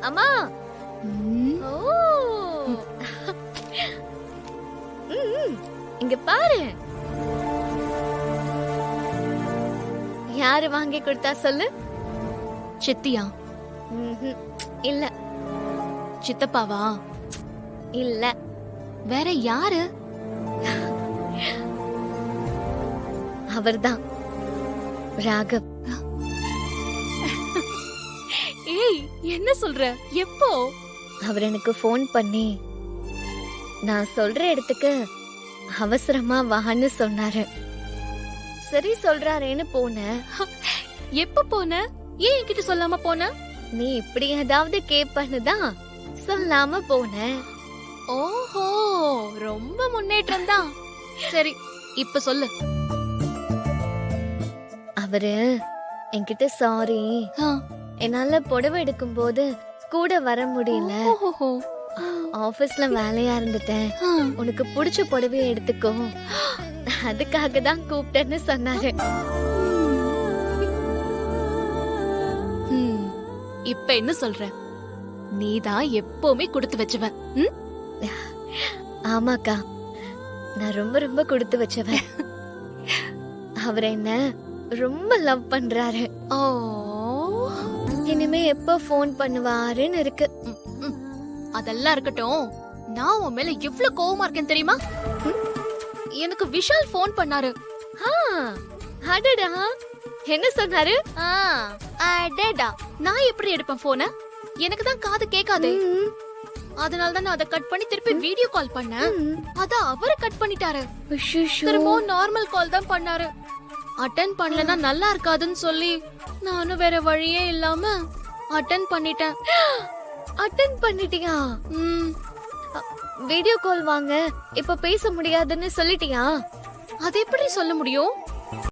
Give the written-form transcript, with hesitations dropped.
அம்மா. ம், ஓ. ம், இங்க பாரு. யாரு வாங்கி கொடுத்தா சொல்லு? சித்தியா? ம்ஹும். இல்ல சித்தப்பாவா? இல்ல. வேற யாரு? அவர்தான் ராகவ். ஏய், என்ன சொல்ற? எப்போ? அவர் எனக்கு ஃபோன் பண்ணி நான் சொல்ற இடத்துக்கு அவசரமா வான்னு சொன்னாரு. சரி சொல்றாரேன்னு போனேன். எப்ப போன? ஏன் என்கிட்ட சொல்லாம போன? நீ இப்படி ஏதாவது கேப்பன்னு தான் சொல்லாம போனேன். ஓஹோ, ரொம்ப முன்னேற்றம் தான். சரி, இப்ப சொல்லு. அவரு என்கிட்ட சாரி, ஆ, என்னால புடவை எடுக்கும் போது கூட வர முடியல, ஓஹோஹோ. ஆபீஸ்ல வேலையா இருந்துட்டேன், ஆ, உனக்கு பிடிச்ச புடவையை எடுத்துக்கோ, அதுக்காக தான் கூப்பிட்டேன்னு சொன்னாரு. ம், இப்ப என்ன சொல்ற? நீதான் எப்பவுமே கொடுத்து வச்சவ. ம்? ஆமாக்கா, நான் ரொம்ப ரொம்ப கொடுத்து வச்சவன். அவர் என்ன ரொம்ப லவ் பண்றாரு. ஓ. இனிமே எப்ப ஃபோன் பண்ணுவாருன்னு இருக்கு. ம், ம். அதெல்லாம் இருக்கட்டும். நான் உன் மேல எவ்வளவு கோவமா இருக்கேன் தெரியுமா? எனக்கு விஷால் ஃபோன் பண்ணாரு. ஆ, அடடா, என்ன சொன்னாரு? அடடா, நான் எப்படி எடுப்பேன் போன? எனக்கு தான் காது கேட்காதே. ம், அதனால தான் நான் அதை கட் பண்ணி திருப்பி வீடியோ கால் பண்ணேன். ம். அத அவரு கட் பண்ணிட்டாரு. அச்சச்சோ. திரும்பவும் நார்மல் கால் தான் பண்ணாரு. அட்டென்ட் பண்ணலனா நல்லா இருக்காதுன்னு சொல்லி நானும் வேற வழியே இல்லாம அட்டென்ட் பண்ணிட்டேன். அட்டென்ட் பண்ணிட்டியா? ம், வீடியோ கால் வாங்க, இப்ப பேச முடியாதுன்னு சொல்லிட்டியா? அது எப்படி சொல்ல முடியும்?